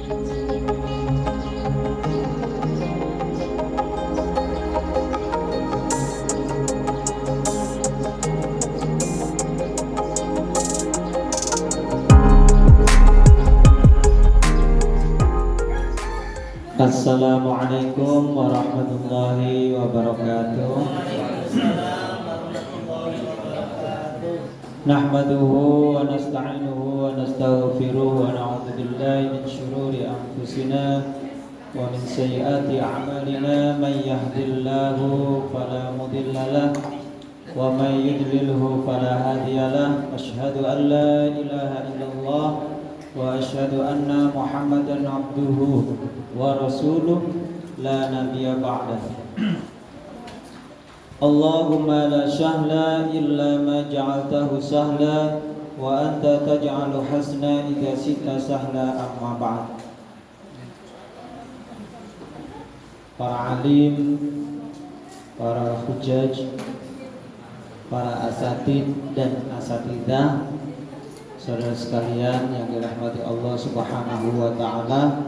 Assalamualaikum warahmatullahi wabarakatuh. Nahmaduhu wa nasta'inuhu wa nastaghfiruhu wa na'udzu billahi min shururi anfusina wa min sayyiati a'malina. Man yahdihillahu fala mudilla lahu wa man yudlilhu fala hadiya lahu. Asyhadu an la ilaha illallah wa asyhadu anna Muhammadan abduhu wa rasuluh la nabiyya ba'dah. Allahumma la sahla illa ma ja'altahu sahla wa anta taj'alu hasna idza syi'ta sahla, amma ba'd. Para alim, para hujjaj, para asatid dan asatidah, saudara sekalian yang dirahmati Allah Subhanahu wa taala,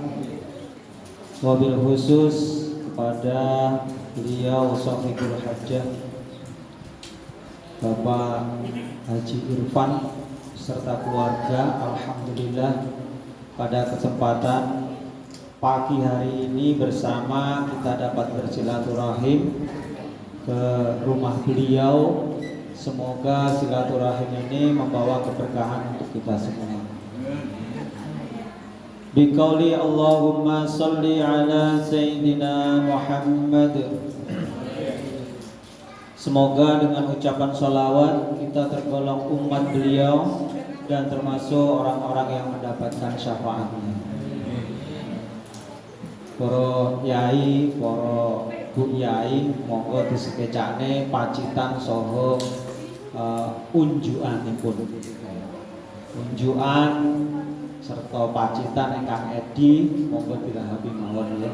wabil khusus kepada beliau Shafigul Hajjah Bapak Haji Irfan serta keluarga. Alhamdulillah pada kesempatan pagi hari ini bersama kita dapat bersilaturahim ke rumah beliau. Semoga silaturahim ini membawa keberkahan untuk kita semua. Biqauli Allahumma salli ala Sayyidina Muhammad. Semoga dengan ucapan sholawat kita tergolong umat beliau dan termasuk orang-orang yang mendapatkan syafaatnya. Para yai, para bu yai, monggo disekecane pacitan soho unjukanipun. Unjukan serta pacitan ingkang edi monggo dirahapi mawon ya.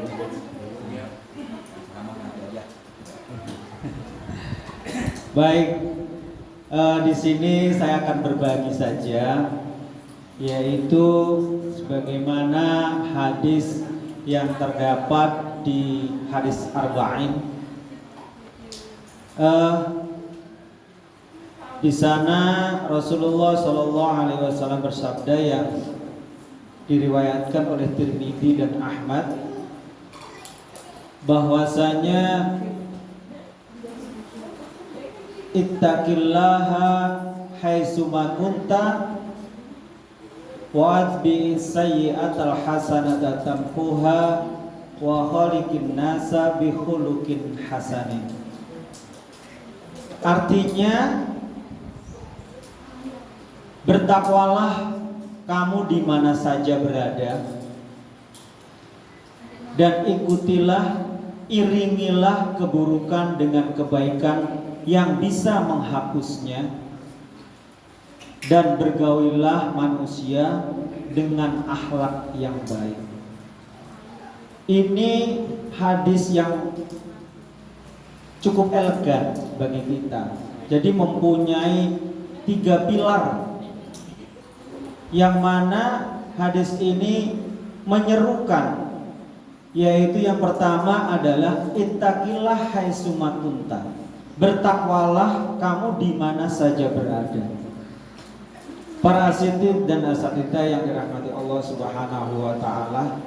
Baik, di sini saya akan berbagi saja, yaitu sebagaimana hadis yang terdapat di hadis Arba'in. Di sana Rasulullah SAW bersabda yang diriwayatkan oleh Tirmidzi dan Ahmad, bahwasanya ittaqillaha haitsuma kunta wa atbi'is sayyi'atal hasanata tamhuha wa khaliqin nasa bi khuluqin hasanin. Artinya, bertakwalah kamu di mana saja berada, dan ikutilah, iringilah keburukan dengan kebaikan yang bisa menghapusnya, dan bergaulilah manusia dengan akhlak yang baik. Ini hadis yang cukup elegan bagi kita. Jadi mempunyai 3 pilar, yang mana hadis ini menyerukan, yaitu yang pertama adalah ittaqillah haitsuma kunta. Bertakwalah kamu di mana saja berada. Para asatid dan asatidah yang dirahmati Allah Subhanahu wa taala,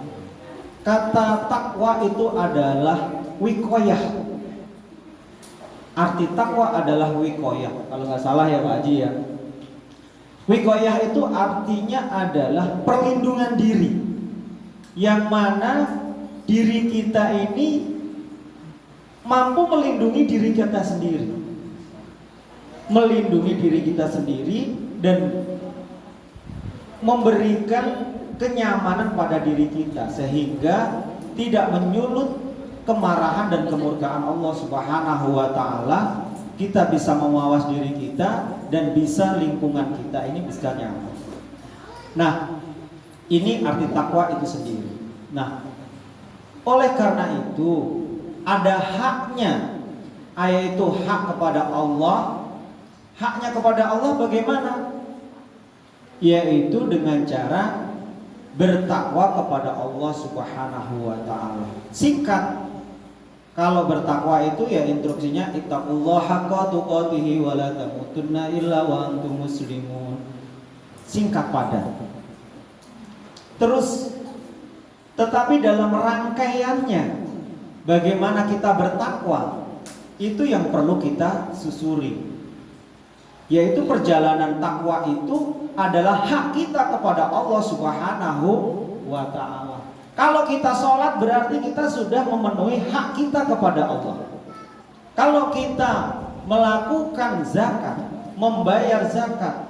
kata takwa itu adalah wiqayah. Arti takwa adalah wiqayah. Kalau nggak salah ya Pak Haji ya. Wiqayah itu artinya adalah perlindungan diri, yang mana diri kita ini mampu melindungi diri kita sendiri, melindungi diri kita sendiri dan memberikan kenyamanan pada diri kita, sehingga tidak menyulut kemarahan dan kemurkaan Allah Subhanahu wa taala. Kita bisa mewawas diri kita dan bisa lingkungan kita ini bisa nyaman. Nah, ini arti takwa itu sendiri. Nah, oleh karena itu ada haknya, yaitu hak kepada Allah. Haknya kepada Allah bagaimana? Yaitu dengan cara bertakwa kepada Allah Subhanahu wa taala. Singkat, kalau bertakwa itu ya instruksinya ittaqullaha haqqa tuqatih wa la tamutunna illa wa antum muslimun. Singkat padat. Terus tetapi dalam rangkaiannya bagaimana kita bertakwa itu yang perlu kita susuri. Yaitu perjalanan takwa itu adalah hak kita kepada Allah Subhanahu wa ta'ala. Kalau kita sholat berarti kita sudah memenuhi hak kita kepada Allah. Kalau kita melakukan zakat, membayar zakat,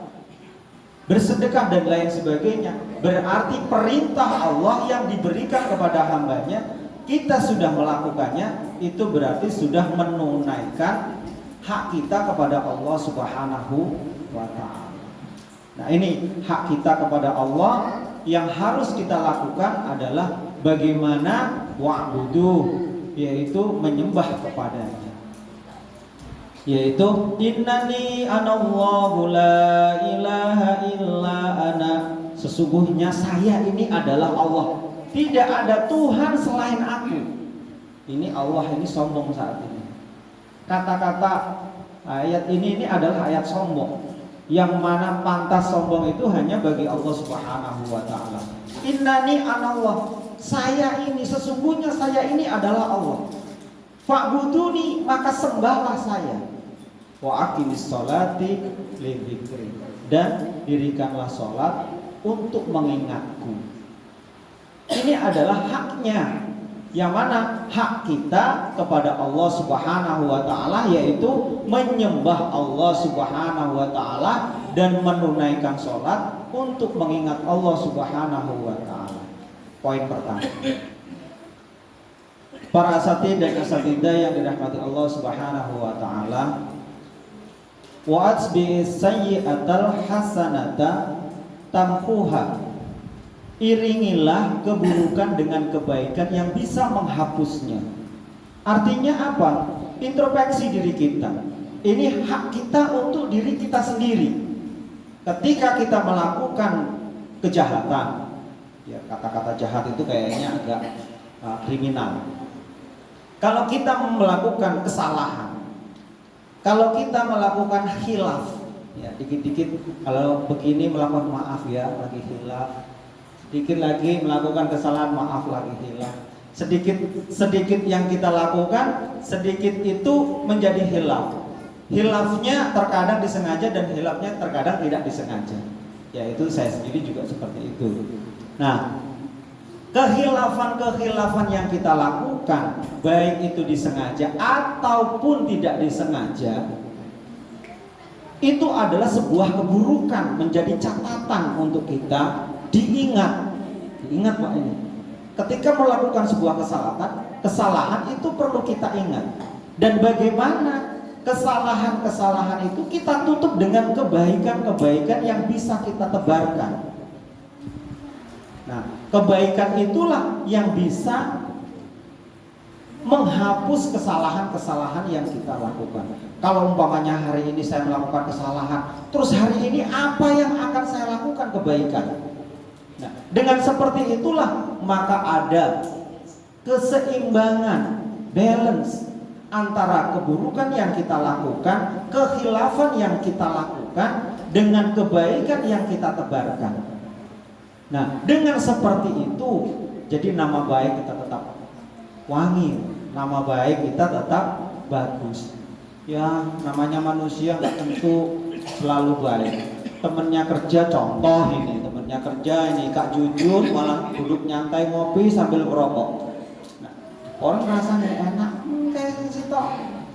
bersedekah dan lain sebagainya, berarti perintah Allah yang diberikan kepada hambanya, kita sudah melakukannya, itu berarti sudah menunaikan hak kita kepada Allah Subhanahu wa ta'ala. Nah, ini hak kita kepada Allah yang harus kita lakukan adalah bagaimana wa'budu, yaitu menyembah kepadanya. Yaitu innani anallahu la ilaha illa ana. Sesungguhnya saya ini adalah Allah. Tidak ada Tuhan selain aku. Ini Allah ini sombong saat ini. Kata-kata ayat ini adalah ayat sombong, yang mana pantas sombong itu hanya bagi Allah Subhanahu wa ta'ala. Innani anallah, saya ini, sesungguhnya saya ini adalah Allah. Fa'buduni, maka sembahlah saya. Wa aqimis sholati lidzikri, dan dirikanlah sholat untuk mengingatku. Ini adalah haknya. Yang mana hak kita kepada Allah Subhanahu wa ta'ala, yaitu menyembah Allah Subhanahu wa ta'ala dan menunaikan sholat untuk mengingat Allah Subhanahu wa ta'ala. Poin pertama. Para asatidz dan asatidzah yang dirahmati Allah Subhanahu wa ta'ala, wa atsbi sayyi'atal hasanata tamhuha, iringilah keburukan dengan kebaikan yang bisa menghapusnya. Artinya apa? Introspeksi diri kita. Ini hak kita untuk diri kita sendiri. Ketika kita melakukan kejahatan, ya kata-kata jahat itu kayaknya agak kriminal. Kalau kita melakukan kesalahan, kalau kita melakukan khilaf, ya dikit-dikit kalau begini melakukan maaf ya, lagi khilaf. Sedikit lagi melakukan kesalahan, maaf lagi hilaf. Sedikit yang kita lakukan, sedikit itu menjadi hilaf. Hilafnya terkadang disengaja dan hilafnya terkadang tidak disengaja. Yaitu saya sendiri juga seperti itu. Nah, kehilafan yang kita lakukan, baik itu disengaja ataupun tidak disengaja, itu adalah sebuah keburukan, menjadi catatan untuk kita. Diingat Pak ini. Ketika melakukan sebuah kesalahan itu perlu kita ingat. Dan bagaimana kesalahan itu kita tutup dengan kebaikan yang bisa kita tebarkan. Nah, kebaikan itulah yang bisa menghapus kesalahan yang kita lakukan. Kalau umpamanya hari ini saya melakukan kesalahan, terus hari ini apa yang akan saya lakukan kebaikan? Nah, dengan seperti itulah maka ada keseimbangan, balance antara keburukan yang kita lakukan, kekhilafan yang kita lakukan dengan kebaikan yang kita tebarkan. Nah, dengan seperti itu, jadi nama baik kita tetap wangi, nama baik kita tetap bagus. Ya, namanya manusia nggak tentu selalu baik. Temennya kerja, contoh ini temennya kerja ini Kak Jujun malah duduk nyantai ngopi sambil merokok. Nah, orang rasanya enak, kayak situ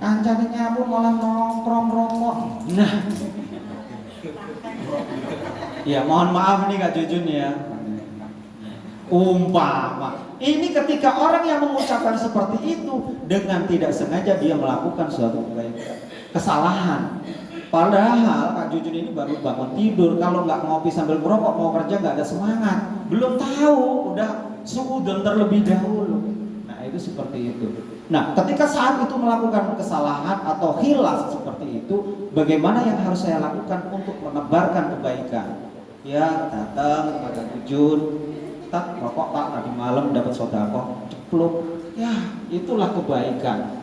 kancane nyabu malah nongkrong rokok. Nah, ya mohon maaf nih Kak Jujun ya. Umpama ini ketika orang yang mengucapkan seperti itu dengan tidak sengaja dia melakukan suatu kesalahan. Padahal Kak Jujun ini baru bangun tidur, kalau nggak ngopi sambil merokok mau kerja nggak ada semangat, belum tahu udah suudzon terlebih dahulu. Nah itu seperti itu. Nah ketika saat itu melakukan kesalahan atau khilaf seperti itu, bagaimana yang harus saya lakukan untuk menebarkan kebaikan? Ya datang kepada Jujun, tak rokok tak tadi malam dapat sodako ceplok, ya itulah kebaikan.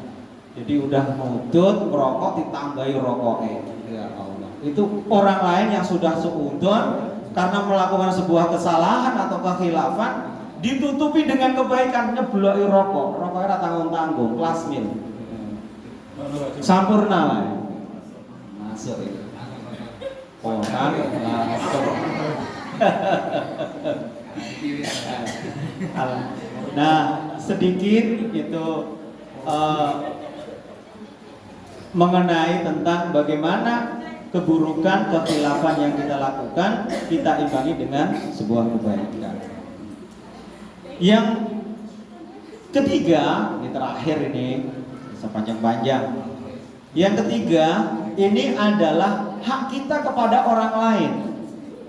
Jadi udah ngudut merokok ditambahi rokoknya, ya Allah. Itu orang lain yang sudah seudon karena melakukan sebuah kesalahan atau kekhilafan ditutupi dengan kebaikan, nyebloi rokok, rokoknya tanggung-tanggung, kelas mil, sampurna lah, masuk itu. Oh kan, nah sedikit itu mengenai tentang bagaimana keburukan, kekhilafan yang kita lakukan kita imbangi dengan sebuah kebaikan. Yang ketiga, ini terakhir ini sepanjang-panjang. Yang ketiga, ini adalah hak kita kepada orang lain.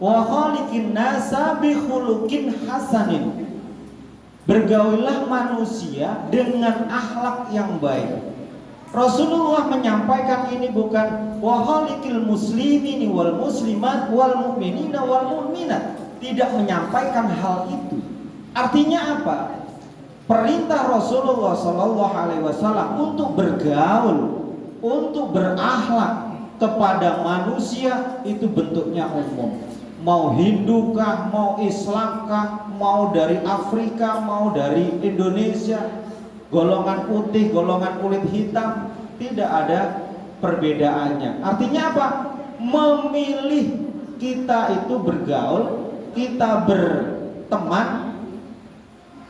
Wa khaliqin nasa bi khuluqin hasanin. Bergaulilah manusia dengan akhlak yang baik. Rasulullah menyampaikan ini bukan wa khaliqil muslimini wal muslimat wal mu'minina wal mu'minat. Tidak menyampaikan hal itu. Artinya apa? Perintah Rasulullah SAW untuk bergaul, untuk berakhlak kepada manusia itu bentuknya umum. Mau Hindu kah, mau Islam kah, mau dari Afrika, mau dari Indonesia, golongan putih, golongan kulit hitam, tidak ada perbedaannya. Artinya apa? Memilih kita itu bergaul, kita berteman,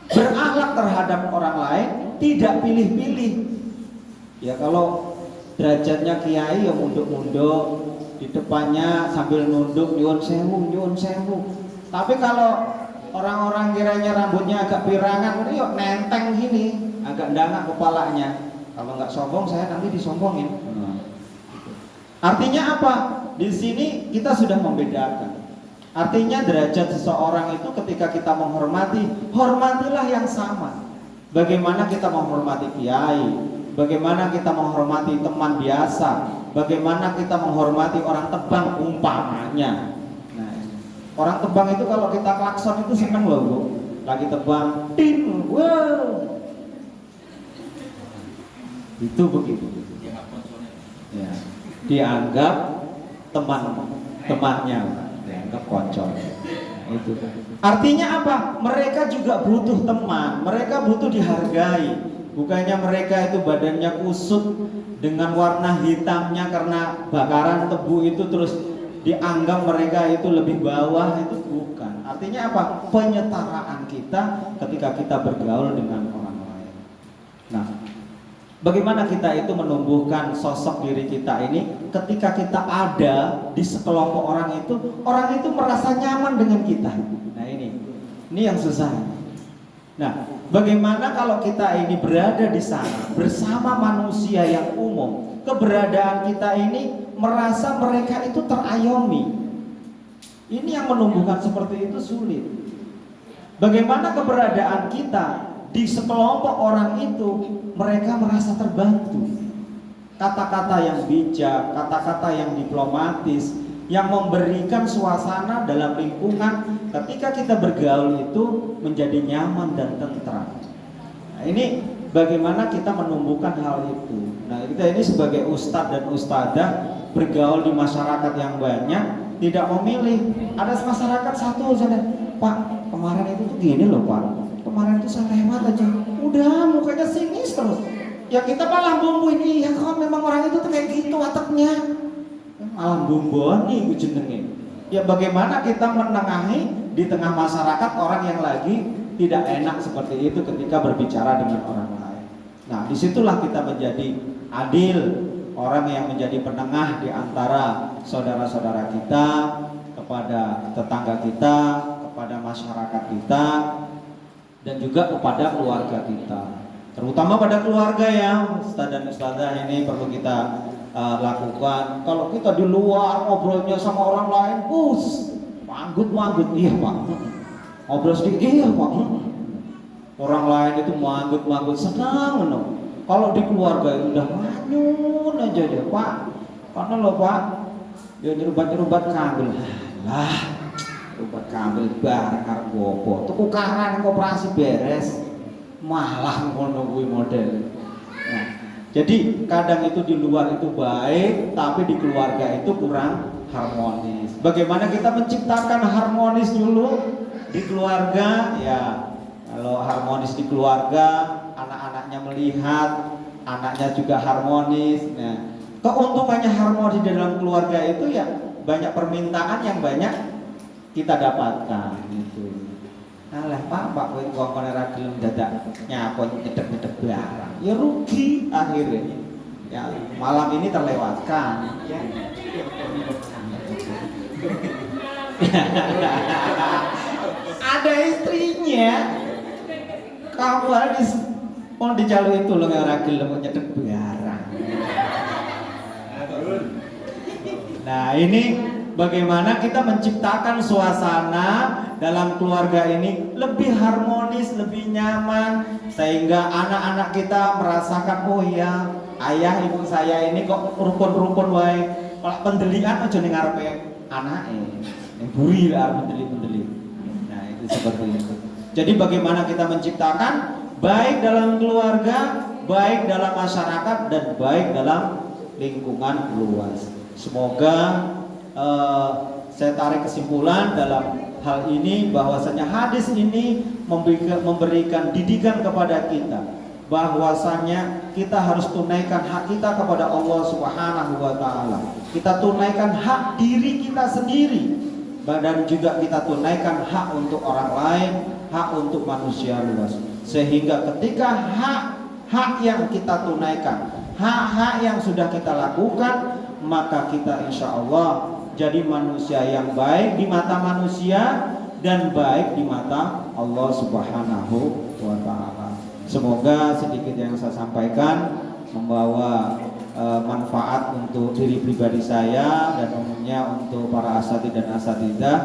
berakhlak terhadap orang lain, tidak pilih-pilih. Ya kalau derajatnya kiai ya munduk-munduk, di depannya sambil nunduk nyuwun sewu, nyuwun sewu. Tapi kalau orang-orang kiranya rambutnya agak pirangan, ini yuk nenteng gini, agak ndangak kepalanya. Kalau nggak sombong saya nanti disombongin. Artinya apa? Di sini kita sudah membedakan. Artinya derajat seseorang itu ketika kita menghormati, hormatilah yang sama. Bagaimana kita menghormati kiai, bagaimana kita menghormati teman biasa, bagaimana kita menghormati orang Tebang umpamanya. Nah, orang Tebang itu kalau kita klakson itu seneng loh Bu. Lagi Tebang, tin, wow. Itu begitu. Ya, dianggap temannya. Dianggap koncol. Itu. Artinya apa? Mereka juga butuh teman, mereka butuh dihargai. Bukannya mereka itu badannya kusut dengan warna hitamnya karena bakaran tebu itu terus dianggap mereka itu lebih bawah, itu bukan. Artinya apa? Penyetaraan kita ketika kita bergaul dengan orang lain. Nah, bagaimana kita itu menumbuhkan sosok diri kita ini ketika kita ada di sekelompok orang itu merasa nyaman dengan kita. Nah ini yang susah. Nah, bagaimana kalau kita ini berada di sana bersama manusia yang umum, keberadaan kita ini merasa mereka itu terayomi. Ini yang menumbuhkan seperti itu sulit. Bagaimana keberadaan kita di sekelompok orang itu mereka merasa terbantu. Kata-kata yang bijak, kata-kata yang diplomatis, yang memberikan suasana dalam lingkungan ketika kita bergaul itu menjadi nyaman dan tentram. Nah, ini bagaimana kita menumbuhkan hal itu. Nah, kita ini sebagai ustadz dan ustadzah bergaul di masyarakat yang banyak, tidak memilih. Ada masyarakat satu saja, Pak, kemarin itu tuh gini loh Pak, kemarin itu saya lewat aja, udah mukanya sinis terus. Ya kita malah bumbuin, iya kok memang orang itu tuh kayak gitu wataknya. Malah bumbuan nih jenenge. Ya bagaimana kita menengahi di tengah masyarakat orang yang lagi tidak enak seperti itu ketika berbicara dengan orang lain. Nah, disitulah kita menjadi adil, orang yang menjadi penengah di antara saudara-saudara kita, kepada tetangga kita, kepada masyarakat kita, dan juga kepada keluarga kita. Terutama pada keluarga ya, ustaz dan ustazah ini perlu kita lakukan. Kalau kita di luar ngobrolnya sama orang lain, manggut, iya Pak. Ngobrol sedikit, iya Pak. Orang lain itu manggut, senang no. Kalau di keluarga itu udah manyun aja dia, Pak. Karena lo Pak, dia nyerubat kangen. Lah, Rumput kambil bareng arep gopo. Tuku karan koperasi beres. Malah ngono kuwi model. Nah, jadi kadang itu di luar itu baik, tapi di keluarga itu kurang harmonis. Bagaimana kita menciptakan harmonis dulu di keluarga? Ya, kalau harmonis di keluarga, anak-anaknya melihat, anaknya juga harmonis. Nah, keuntungannya harmonis di dalam keluarga itu ya banyak permintaan yang banyak kita dapatkan gitu. Alah pak kowe kok ora gelem dadak nyapon nyedek-nyedek barang. Ya rugi akhirnya. Ya malam ini terlewatkan. Ya. Ada istrinya. Kamu harus mau dicalu itu loh ora gelem nyedek barang. Nah, ini bagaimana kita menciptakan suasana dalam keluarga ini lebih harmonis, lebih nyaman, sehingga anak-anak kita merasakan, oh ya, ayah ibu saya ini kok rukun-rukun wae. Kalau pendelian aja ning ngarepe anake. Ning buri lah pendeli-pendeli. Nah, itu seperti itu. Jadi bagaimana kita menciptakan baik dalam keluarga, baik dalam masyarakat, dan baik dalam lingkungan luas. Semoga saya tarik kesimpulan dalam hal ini bahwasanya hadis ini memberikan didikan kepada kita bahwasanya kita harus tunaikan hak kita kepada Allah Subhanahu wa taala. Kita tunaikan hak diri kita sendiri dan juga kita tunaikan hak untuk orang lain, hak untuk manusia luas. Sehingga ketika hak yang kita tunaikan, hak-hak yang sudah kita lakukan, maka kita insya Allah jadi manusia yang baik di mata manusia dan baik di mata Allah Subhanahu wa ta'ala. Semoga sedikit yang saya sampaikan membawa manfaat untuk diri pribadi saya dan umumnya untuk para asatidz dan asatidzah.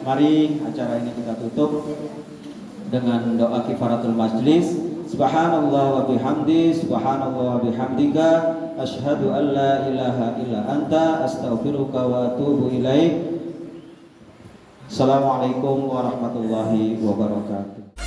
Mari acara ini kita tutup dengan doa kifaratul majlis. Subhanallah wa bihamdi, subhanallah wa bihamdika, asyhadu an la ilaha illa anta, astaghfiruka wa atubu ilaik. Assalamualaikum warahmatullahi wabarakatuh.